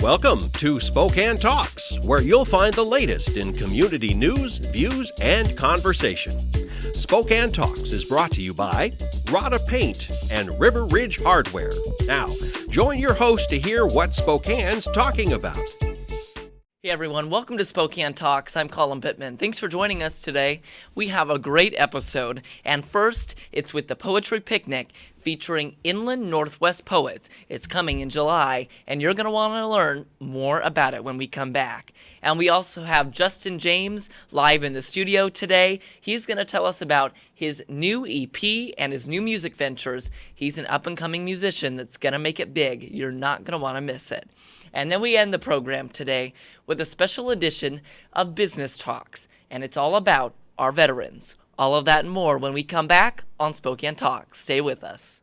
Welcome to Spokane Talks, where you'll find the latest in community news, views, and conversation. Spokane Talks is brought to you by Gr8ter Paint and River Ridge Hardware. Now, join your host to hear what Spokane's talking about. Hey everyone, welcome to Spokane Talks. I'm Collin Pittmann. Thanks for joining us today. We have a great episode, and first, it's with the Poetry Picnic featuring Inland Northwest poets. It's coming in July, and you're going to want to learn more about it when we come back. And we also have Justin James live in the studio today. He's going to tell us about his new EP and his new music ventures. He's an up-and-coming musician that's going to make it big. You're not going to want to miss it. And then we end the program today with a special edition of Business Talks, and it's all about our veterans. All of that and more when we come back on Spokane Talks. Stay with us.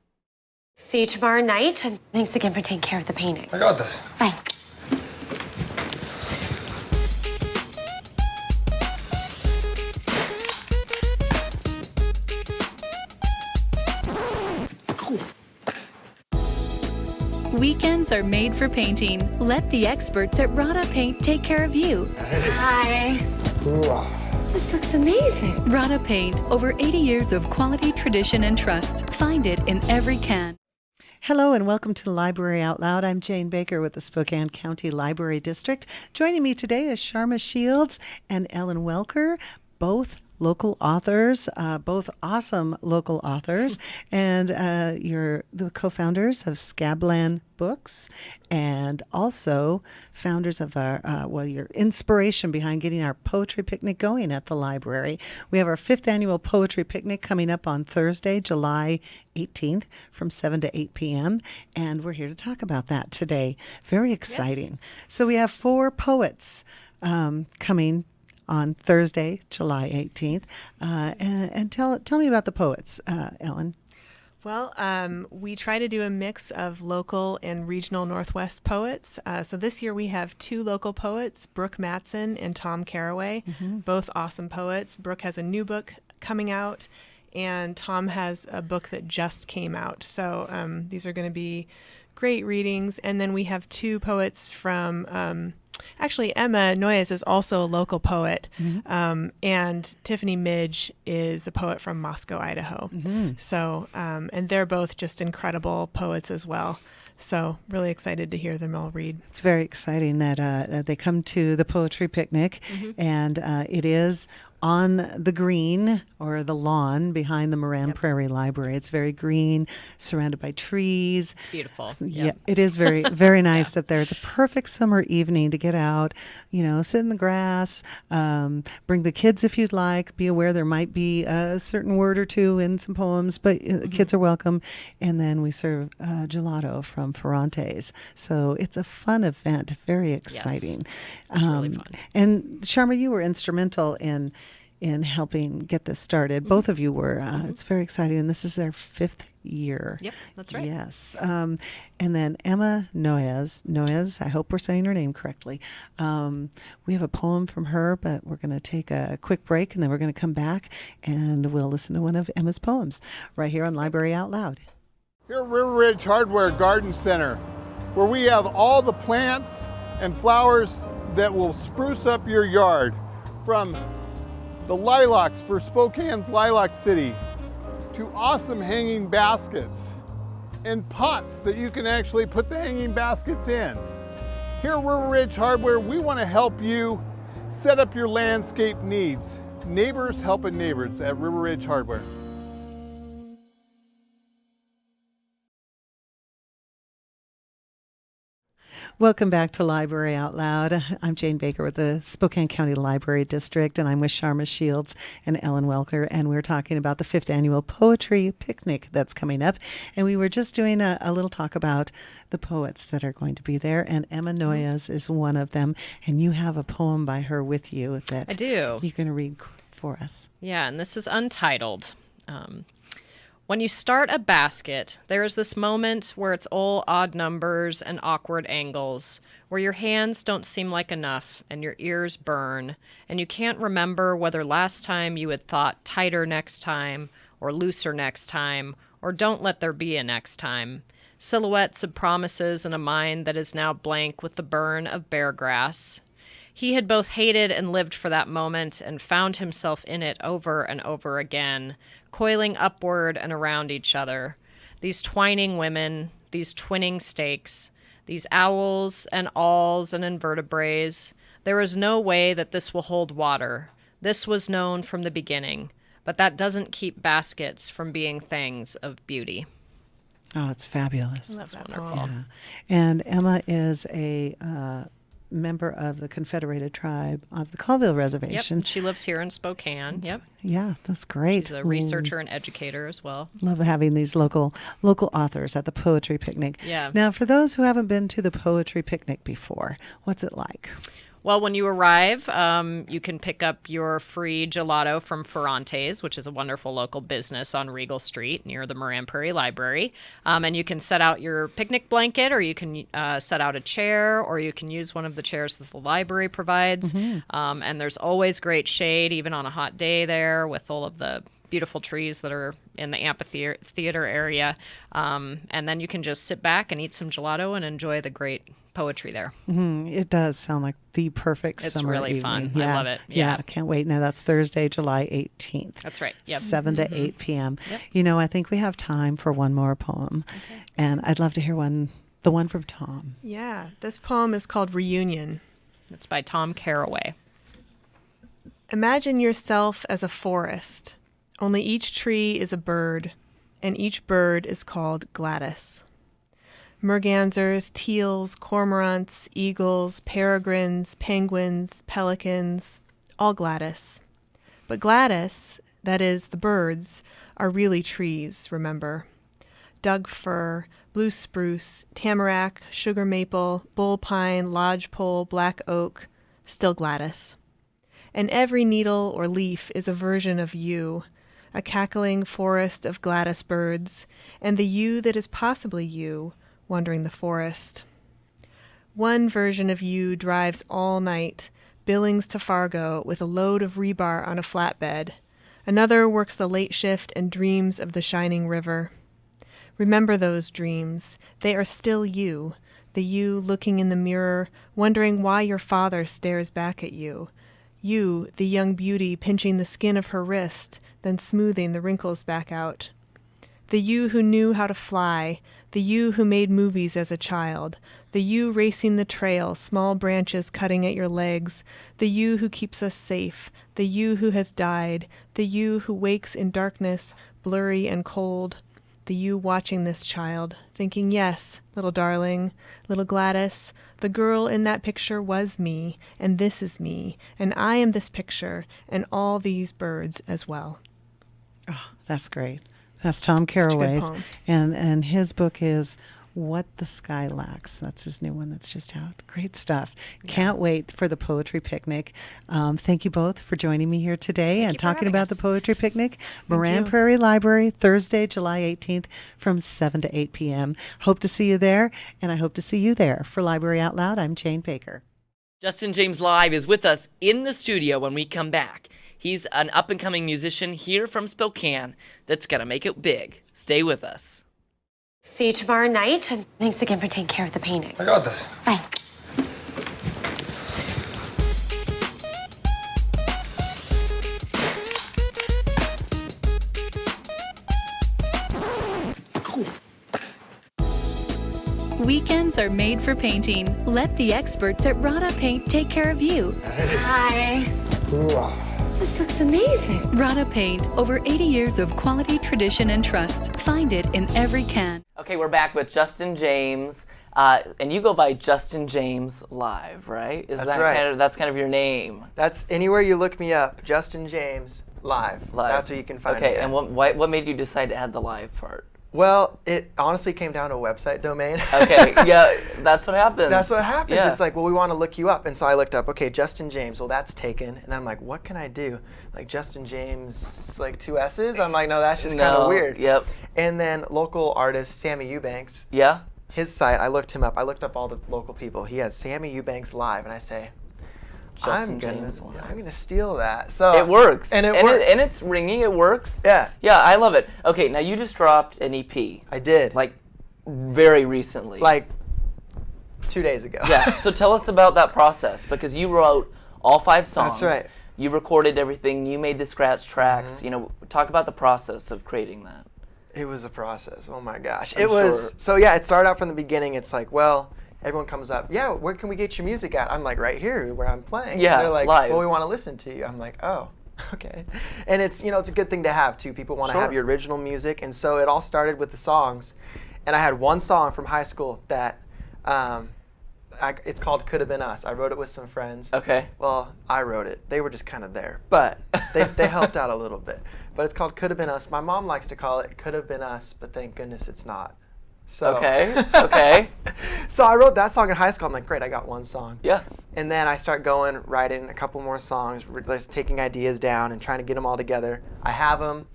See you tomorrow night, and thanks again for taking care of the painting. I got this. Bye. Weekends are made for painting. Let the experts at Gr8ter Paint take care of you. Hi. This looks amazing. Gr8ter Paint, over 80 years of quality, tradition, and trust. Find it in every can. Hello and welcome to Library Out Loud. I'm Jane Baker with the Spokane County Library District. Joining me today is Sharma Shields and Ellen Welker, both local authors, both awesome local authors, and you're the co-founders of Scabland Books, and also founders of our, your inspiration behind getting our poetry picnic going at the library. We have our 5th annual poetry picnic coming up on Thursday, July 18th from 7 to 8 p.m., and we're here to talk about that today. Very exciting. Yes. So we have 4 poets coming on Thursday, July 18th. And tell me about the poets, Ellen. Well, we try to do a mix of local and regional Northwest poets. So this year we have 2 local poets, Brooke Matson and Tom Caraway, both awesome poets. Brooke has a new book coming out, and Tom has a book that just came out. So these are going to be great readings. And then we have 2 poets from... Actually, Emma Noyes is also a local poet, and Tiffany Midge is a poet from Moscow, Idaho. So, and they're both just incredible poets as well. So really excited to hear them all read. It's very exciting that they come to the poetry picnic, and it is on the green or the lawn behind the Moran Prairie Library. It's very green, surrounded by trees. It's beautiful. Yeah, it is very, very nice up there. It's a perfect summer evening to get out, sit in the grass, bring the kids if you'd like. Be aware there might be a certain word or two in some poems, but the kids are welcome. And then we serve gelato from Ferrante's. So it's a fun event, very exciting. Yes, it's really fun. And Sharma, you were instrumental in helping get this started. Both of you were. It's very exciting, and this is their 5th year. Yep, that's right. Yes. And then Emma Noyes, I hope we're saying her name correctly. We have a poem from her, but we're going to take a quick break, and then we're going to come back, and we'll listen to one of Emma's poems right here on Library Out Loud. Here at River Ridge Hardware Garden Center, where we have all the plants and flowers that will spruce up your yard, from the lilacs for Spokane's Lilac City, to awesome hanging baskets and pots that you can actually put the hanging baskets in. Here at River Ridge Hardware, we want to help you set up your landscape needs. Neighbors helping neighbors at River Ridge Hardware. Welcome back to Library Out Loud. I'm Jane Baker with the Spokane County Library District, and I'm with Sharma Shields and Ellen Welker, and we're talking about the 5th annual poetry picnic that's coming up. And we were just doing a little talk about the poets that are going to be there, and Emma Noyes is one of them, and you have a poem by her with you that I do. You're going to read for us. Yeah, and this is untitled. When you start a basket, there is this moment where it's all odd numbers and awkward angles, where your hands don't seem like enough and your ears burn, and you can't remember whether last time you had thought tighter next time, or looser next time, or don't let there be a next time. silhouettes of promises in a mind that is now blank with the burn of bare grass. He had both hated and lived for that moment and found himself in it over and over again, coiling upward and around each other. These twining women, these twinning stakes, these owls and awls and invertebrates. There is no way that this will hold water. This was known from the beginning, but that doesn't keep baskets from being things of beauty. Oh, it's fabulous. That's Wonderful. Yeah. And Emma is a member of the Confederated Tribe of the Colville Reservation. Yep, she lives here in Spokane. Yep. Yeah, that's great. She's a researcher and educator as well. Love having these local authors at the Poetry Picnic. Yeah. Now, for those who haven't been to the Poetry Picnic before, what's it like? Well, when you arrive, you can pick up your free gelato from Ferrante's, which is a wonderful local business on Regal Street near the Moran Prairie Library. And you can set out your picnic blanket, or you can set out a chair, or you can use one of the chairs that the library provides. And there's always great shade, even on a hot day there, with all of the beautiful trees that are in the amphitheater area. And then you can just sit back and eat some gelato and enjoy the great poetry there. It does sound like the perfect It's summer really evening. fun. Yeah. I love it. Yeah, Yeah. can't wait. No, that's Thursday, July 18th. That's right. Yep. 7 to 8 p.m. Yep. You know, I think we have time for one more poem. Okay. And I'd love to hear the one from Tom. Yeah, this poem is called Reunion. It's by Tom Caraway. Imagine yourself as a forest, only each tree is a bird, and each bird is called Gladys. Mergansers, teals, cormorants, eagles, peregrines, penguins, pelicans, all Gladys. But Gladys, that is, the birds, are really trees, remember. Doug fir, blue spruce, tamarack, sugar maple, bull pine, lodgepole, black oak, still Gladys. And every needle or leaf is a version of you, a cackling forest of Gladys birds, and the you that is possibly you, wandering the forest. One version of you drives all night, Billings to Fargo, with a load of rebar on a flatbed. Another works the late shift and dreams of the shining river. Remember those dreams. They are still you, the you looking in the mirror, wondering why your father stares back at you. You, the young beauty pinching the skin of her wrist, then smoothing the wrinkles back out. The you who knew how to fly, the you who made movies as a child, the you racing the trail, small branches cutting at your legs, the you who keeps us safe, the you who has died, the you who wakes in darkness, blurry and cold, the you watching this child, thinking, yes, little darling, little Gladys, the girl in that picture was me, and this is me, and I am this picture, and all these birds as well. Oh, that's great. That's Tom Such a good Caraway's. poem. And his book is What the Sky Lacks. That's his new one that's just out. Great stuff. Can't wait for the Poetry Picnic. Thank you both for joining me here today and you for talking having about us. the Poetry Picnic. Moran you. Prairie Library, Thursday, July 18th from 7 to 8 p.m. Hope to see you there, and I hope to see you there. For Library Out Loud, I'm Jane Baker. Justin James Live is with us in the studio when we come back. He's an up-and-coming musician here from Spokane that's going to make it big. Stay with us. See you tomorrow night, and thanks again for taking care of the painting. I got this. Bye. Weekends are made for painting. Let the experts at Gr8ter Paint take care of you. Hi. This looks amazing. Gr8ter Paint, over 80 years of quality, tradition, and trust. Find it in every can. Okay, we're back with Justin James, and you go by Justin James Live, right? That's right. That's kind of your name. That's anywhere you look me up, Justin James Live. Live. That's where you can find me. Okay, at. and what made you decide to add the live part? Well, it honestly came down to a website domain. Okay, yeah, that's what happens. That's what happens. Yeah. It's like, well, we want to look you up. And so I looked up, okay, Justin James. Well, that's taken. And then I'm like, what can I do? Like Justin James, like 2 S's? I'm like, no, that's just kind of weird. Yep. And then local artist Sammy Eubanks, Yeah? his site, I looked him up. I looked up all the local people. He has Sammy Eubanks Live. And I say, Justin James Live. I'm gonna steal that. So It works. and it works, and it's ringing. It works. Yeah. Yeah, I love it. Okay, now you just dropped an EP. I did. Like very recently. Like 2 days ago. Yeah. So tell us about that process, because you wrote all 5 songs. That's right. You recorded everything. You made the scratch tracks. You know, talk about the process of creating that. It was a process. Oh my gosh. I'm It was sure. so yeah, it started out from the beginning. It's like, well, everyone comes up, yeah, where can we get your music at? I'm like, right here where I'm playing. Yeah, They're like, live. well, we want to listen to you. I'm like, oh, okay. And it's, you know, it's a good thing to have too. People want to have Sure. your original music. And so it all started with the songs. And I had one song from high school that it's called Could Have Been Us. I wrote it with some friends. Okay. Well, I wrote it. They were just kind of there, but they helped out a little bit. But it's called Could Have Been Us. My mom likes to call it Could Have Been Us, but thank goodness it's not. So Okay. So I wrote that song in high school. I'm like, great, I got one song. Yeah. And then I start going, writing a couple more songs, just taking ideas down and trying to get them all together. I have them.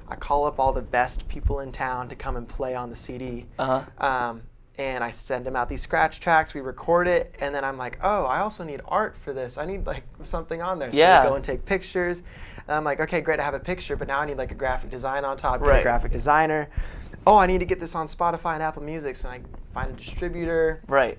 I call up all the best people in town to come and play on the CD. And I send them out these scratch tracks. We record it, and then I'm like, oh, I also need art for this. I need like something on there. So Yeah. we go and take pictures. And I'm like, okay, great, I have a picture, but now I need like a graphic design on top. Get Right. a graphic designer. Oh, I need to get this on Spotify and Apple Music, so I find a distributor. Right.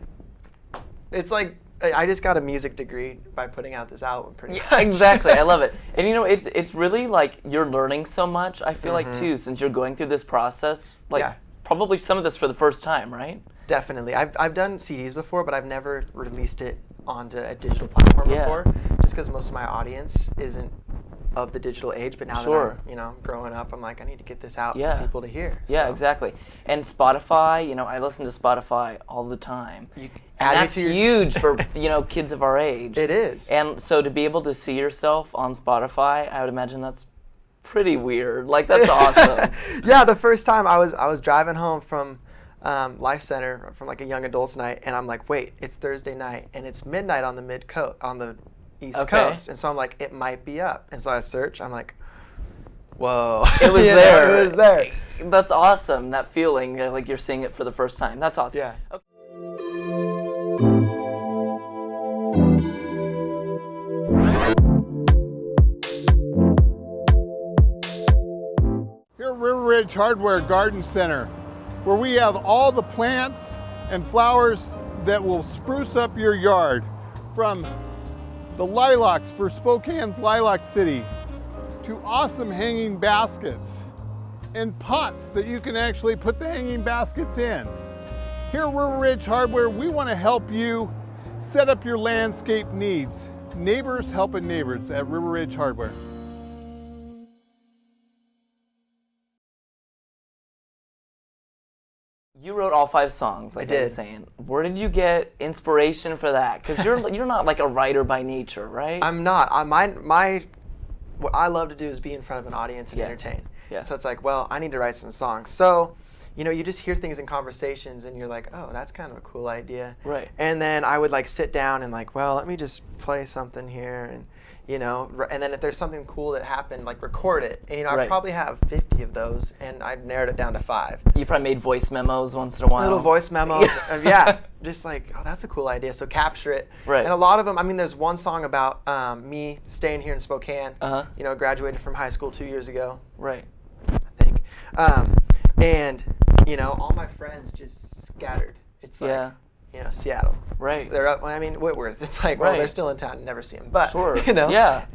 It's like I just got a music degree by putting out this album, pretty Yeah, much. exactly. I love it. And you know, it's really like you're learning so much. I feel like too, since you're going through this process, like Yeah. probably some of this for the first time, right? Definitely. I've done CDs before, but I've never released it onto a digital platform Yeah. before, just because most of my audience isn't of the digital age. But now Sure. that I'm, you know, growing up, I'm like, I need to get this out Yeah. for people to hear. Yeah, So exactly. And Spotify, you know, I listen to Spotify all the time. add And it that's to your- huge for, you know, kids of our age. It is. And so to be able to see yourself on Spotify, I would imagine that's pretty weird. Like, that's awesome. Yeah, the first time I was driving home from Life Center from like a young adults night, and I'm like, wait, it's Thursday night and it's midnight on the East Okay. Coast, and so I'm like, it might be up, and so I search. I'm like, whoa, It was You know, there. It was there. That's awesome, that feeling, like you're seeing it for the first time. That's awesome. Yeah. Okay. Here at River Ridge Hardware Garden Center, where we have all the plants and flowers that will spruce up your yard, from the lilacs for Spokane's Lilac City to awesome hanging baskets and pots that you can actually put the hanging baskets in. Here at River Ridge Hardware, we want to help you set up your landscape needs. Neighbors helping neighbors at River Ridge Hardware. You wrote all 5 songs, like I was did. saying. Where did you get inspiration for that? Because you're not like a writer by nature, right? I'm not. What I love to do is be in front of an audience and Yeah. entertain. Yeah. So it's like, well, I need to write some songs. So, you know, you just hear things in conversations and you're like, oh, that's kind of a cool idea. Right. And then I would like sit down and like, well, let me just play something here, and you know, and then if there's something cool that happened, like record it. And you know, I Right. probably have 50 of those, and I narrowed it down to 5. You probably made voice memos once in a while. Little voice memos. Yeah. Just like, oh, that's a cool idea. So capture it. Right. And a lot of them, I mean, there's one song about me staying here in Spokane. Uh-huh. You know, graduated from high school 2 years ago, Right. I think. And, you know, all my friends just scattered. It's like, Yeah. you know, Seattle. Right. They're up, I mean, Whitworth. It's like, well, Right. they're still in town. Never see them. But, Sure. you know. Yeah.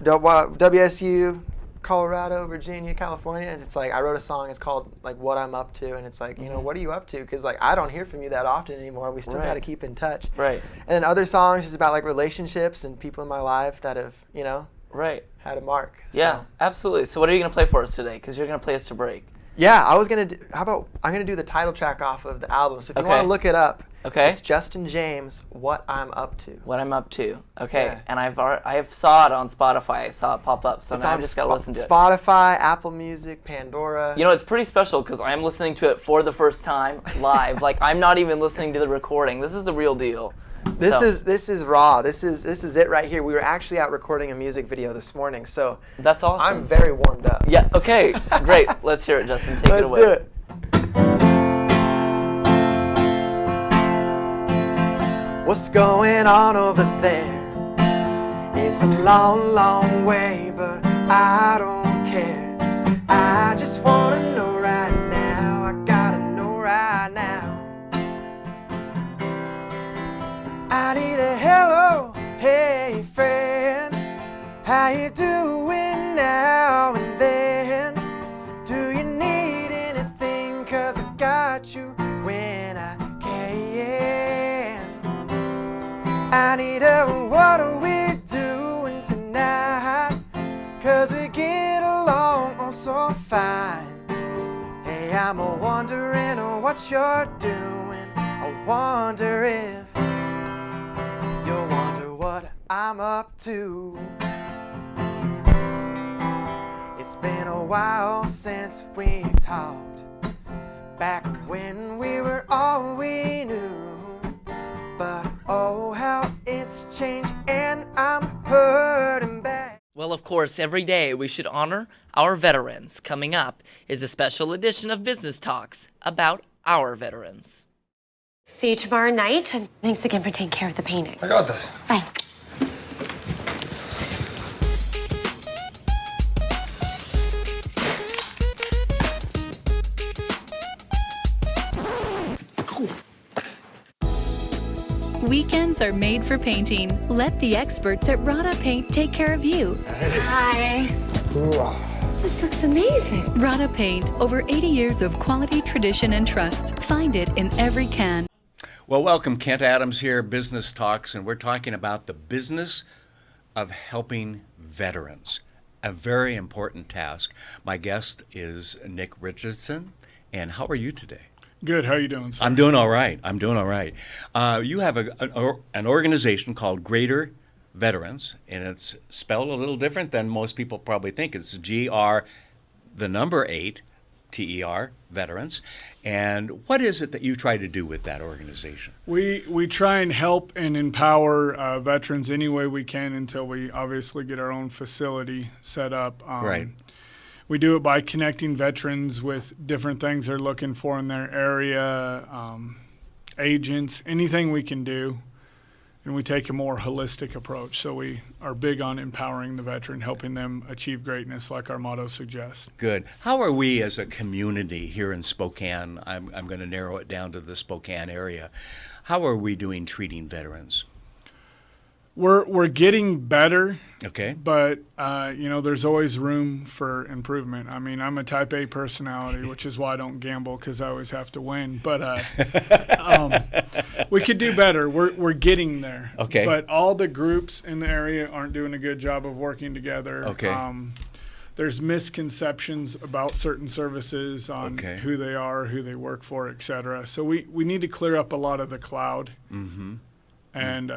WSU, Colorado, Virginia, California. It's like, I wrote a song. It's called, like, What I'm Up To. And it's like, you know, what are you up to? Because, like, I don't hear from you that often anymore. We still Right. got to keep in touch. Right. And then other songs is about, like, relationships and people in my life that have, you know, Right. had a mark. Yeah, So, absolutely. So what are you going to play for us today? Because you're going to play us to break. yeah, I was going to do, how about, I'm going to do the title track off of the album. So if you Okay. want to look it up, Okay. it's Justin James, What I'm Up To. What I'm up to. Okay. Yeah. And I saw it on Spotify. I saw it pop up. So It's now I on just got to listen to it. Spotify, Apple Music, Pandora. You know, it's pretty special because I'm listening to it for the first time live. Like, I'm not even listening to the recording. This is the real deal. This So, is raw. This is it right here. We were actually out recording a music video this morning, so That's awesome. I'm very warmed up. Yeah, okay. Great. Let's hear it, Justin. Take Let's it away. do it. What's going on over there? It's a long, long way, but I don't care. I just wanna know right now. I gotta know right right now. I need a hello, hey friend, how you doing now and then? Do you need anything, 'cause I got you when I can. I need a what are we doing tonight, 'cause we get along oh so fine. Hey, I'm wondering what you're doing. I wonder if you'll wonder what I'm up to. It's been a while since we talked, back when we were all we knew. But oh, how it's changed and I'm hurting back. Well, of course, every day we should honor our veterans. Coming up is a special edition of Business Talks about our veterans. See you tomorrow night, and thanks again for taking care of the painting. I got this. Bye. Weekends are made for painting. Let the experts at Gr8ter Paint take care of you. Hi. This looks amazing. Gr8ter Paint, over 80 years of quality, tradition, and trust. Find it in every can. Well, welcome. Kent Adams here, Business Talks, and we're talking about the business of helping veterans, a very important task. My guest is Nick Richardson, and how are you today? Good. How are you doing, sir? I'm doing all right. You have an organization called Gr8ter Veterans, and it's spelled a little different than most people probably think. It's GR, the number 8, TER, Veterans. And what is it that you try to do with that organization? We try and help and empower veterans any way we can until we obviously get our own facility set up. Right. We do it by connecting veterans with different things they're looking for in their area, agents, anything we can do. And we take a more holistic approach. So we are big on empowering the veteran, helping them achieve greatness like our motto suggests. Good. How are we as a community here in Spokane? I'm going to narrow it down to the Spokane area. How are we doing treating veterans? We're getting better. Okay. But, there's always room for improvement. I mean, I'm a type A personality, which is why I don't gamble, because I always have to win. But we could do better. We're getting there. Okay. But all the groups in the area aren't doing a good job of working together. Okay. There's misconceptions about certain services on Okay. who they are, who they work for, et cetera. So we need to clear up a lot of the cloud. Mm-hmm. And,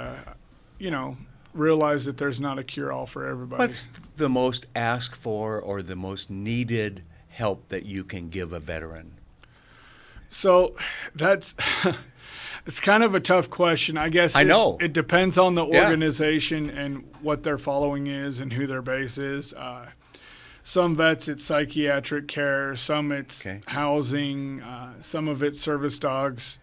realize that there's not a cure-all for everybody. What's the most asked for or the most needed help that you can give a veteran? So that's it's kind of a tough question. I guess it depends on the organization and what their following is and who their base is. Some vets, it's psychiatric care. Some it's housing. Some of it's service dogs.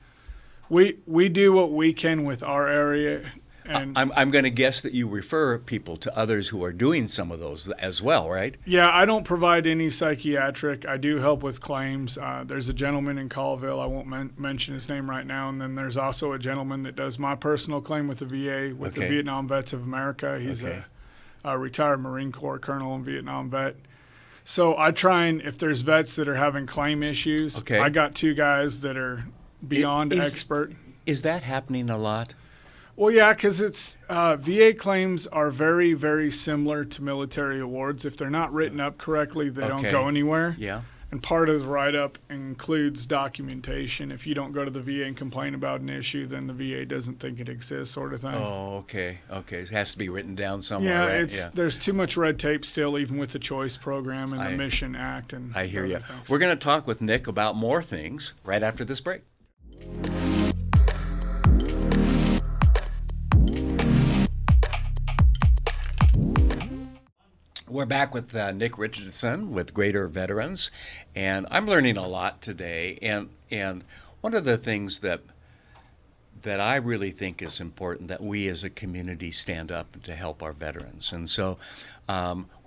We do what we can with our area. And I'm going to guess that you refer people to others who are doing some of those as well, right? Yeah, I don't provide any psychiatric. I do help with claims. There's a gentleman in Colville. I won't mention his name right now. And then there's also a gentleman that does my personal claim with the VA, with the Vietnam Vets of America. He's a retired Marine Corps colonel and Vietnam vet. So I try and, if there's vets that are having claim issues, I got 2 guys that are beyond expert. Is that happening a lot? Well, yeah, because it's VA claims are very, very similar to military awards. If they're not written up correctly, they don't go anywhere. Yeah. And part of the write-up includes documentation. If you don't go to the VA and complain about an issue, then the VA doesn't think it exists, sort of thing. Oh, okay. It has to be written down somewhere. Yeah, right? There's too much red tape still, even with the Choice Program and the Mission Act. And I hear you. We're going to talk with Nick about more things right after this break. We're back with Nick Richardson with Gr8ter Veterans, and I'm learning a lot today. And one of the things that I really think is important, that we as a community stand up to help our veterans. And so,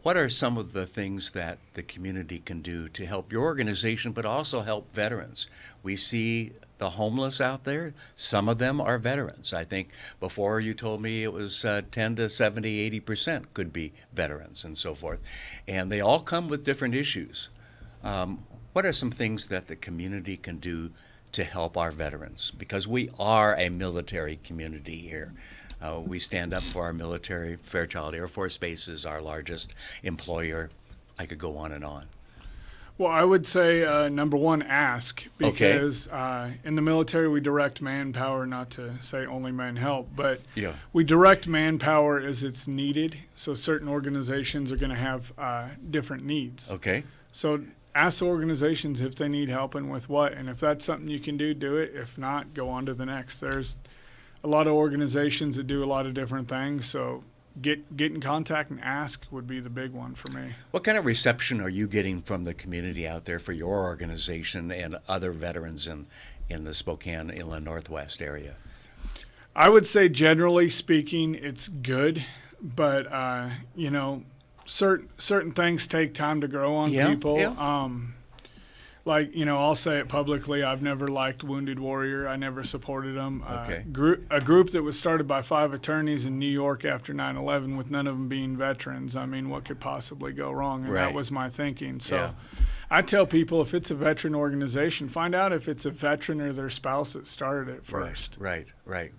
What are some of the things that the community can do to help your organization, but also help veterans? We see the homeless out there. Some of them are veterans. I think before you told me it was 10 to 70, 80% could be veterans and so forth. And they all come with different issues. What are some things that the community can do to help our veterans? Because we are a military community here. We stand up for our military. Fairchild Air Force Base is our largest employer. I could go on and on. Well, I would say number one, ask, because in the military we direct manpower, not to say only men help, but we direct manpower as it's needed. So certain organizations are going to have different needs. Okay. So ask organizations if they need help and with what, and if that's something you can do, do it. If not, go on to the next. There's a lot of organizations that do a lot of different things, so get in contact and ask would be the big one for me. What kind of reception are you getting from the community out there for your organization and other veterans in the Spokane Inland Northwest area? I would say generally speaking, it's good, but certain things take time to grow on people. Yeah. Like, I'll say it publicly, I've never liked Wounded Warrior. I never supported them. Okay. A group that was started by 5 attorneys in New York after 9/11 with none of them being veterans. I mean, what could possibly go wrong? And that was my thinking. So I tell people, if it's a veteran organization, find out if it's a veteran or their spouse that started it first. Right.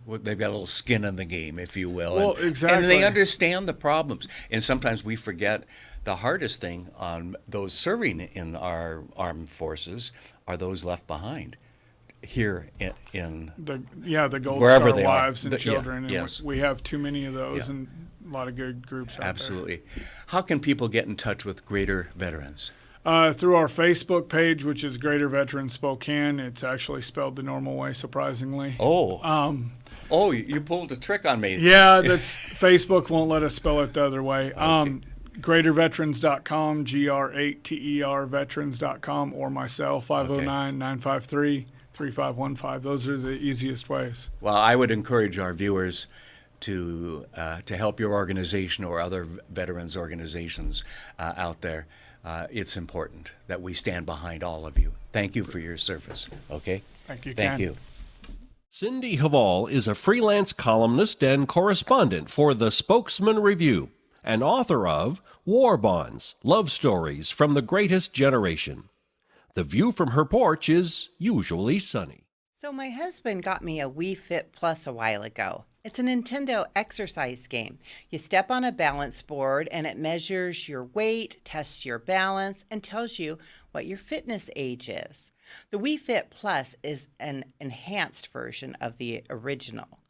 Well, they've got a little skin in the game, if you will. Well, exactly. And they understand the problems. And sometimes we forget the hardest thing on those serving in our armed forces are those left behind here in the Gold wherever Star they wives are. and children. And yes. we have too many of those and a lot of good groups out there. Absolutely. How can people get in touch with Gr8ter Veterans? Through our Facebook page, which is Gr8ter Veterans Spokane. It's actually spelled the normal way, surprisingly. Oh, you pulled a trick on me. Yeah, that's Facebook won't let us spell it the other way. Okay. Gr8terveterans.com, Gr8ter veterans.com, or myself, 509-953-3515. Those are the easiest ways. Well, I would encourage our viewers to help your organization or other veterans organizations out there. It's important that we stand behind all of you. Thank you for your service. Okay? Thank you, Thank Ken. you. Cindy Hval is a freelance columnist and correspondent for the Spokesman Review and author of War Bonds, Love Stories from the Greatest Generation. The view from her porch is usually sunny. So my husband got me a Wii Fit Plus a while ago. It's a Nintendo exercise game. You step on a balance board and it measures your weight, tests your balance, and tells you what your fitness age is. The Wii Fit Plus is an enhanced version of the original.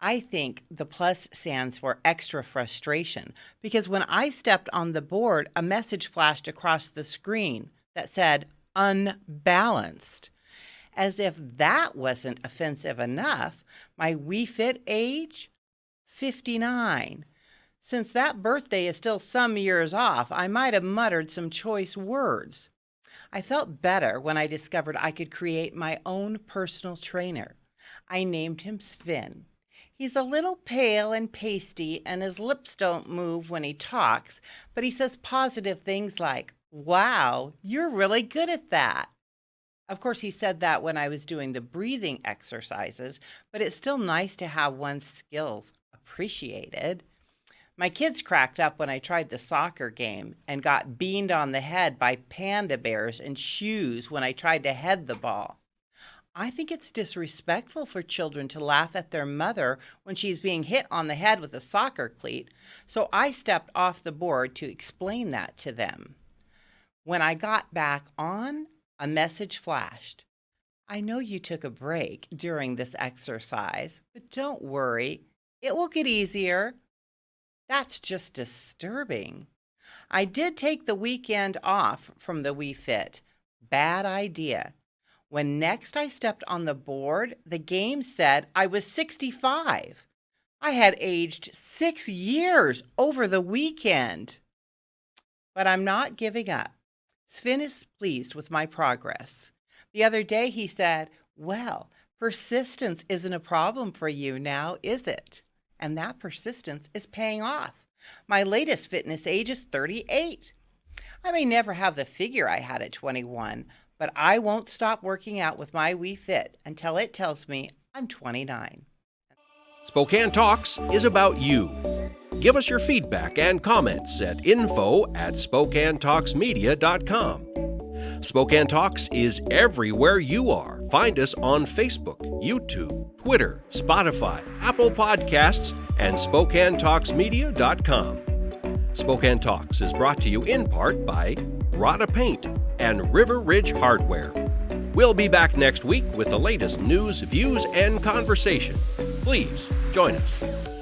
I think the plus stands for extra frustration because when I stepped on the board, a message flashed across the screen that said unbalanced. As if that wasn't offensive enough, my Wii Fit age, 59. Since that birthday is still some years off, I might have muttered some choice words. I felt better when I discovered I could create my own personal trainer. I named him Sven. He's a little pale and pasty, and his lips don't move when he talks, but he says positive things like, "Wow, you're really good at that." Of course, he said that when I was doing the breathing exercises, but it's still nice to have one's skills appreciated. My kids cracked up when I tried the soccer game and got beamed on the head by panda bears and shoes when I tried to head the ball. I think it's disrespectful for children to laugh at their mother when she's being hit on the head with a soccer cleat, so I stepped off the board to explain that to them. When I got back on, a message flashed. I know you took a break during this exercise, but don't worry, it will get easier. That's just disturbing. I did take the weekend off from the Wii Fit. Bad idea. When next I stepped on the board, the game said I was 65. I had aged 6 years over the weekend. But I'm not giving up. Sven is pleased with my progress. The other day he said, "Well, persistence isn't a problem for you now, is it?" And that persistence is paying off. My latest fitness age is 38. I may never have the figure I had at 21, but I won't stop working out with my Wii Fit until it tells me I'm 29. Spokane Talks is about you. Give us your feedback and comments at info@SpokaneTalksMedia.com. Spokane Talks is everywhere you are. Find us on Facebook, YouTube, Twitter, Spotify, Apple Podcasts, and SpokaneTalksMedia.com. Spokane Talks is brought to you in part by Gr8ter Paint and River Ridge Hardware. We'll be back next week with the latest news, views, and conversation. Please join us.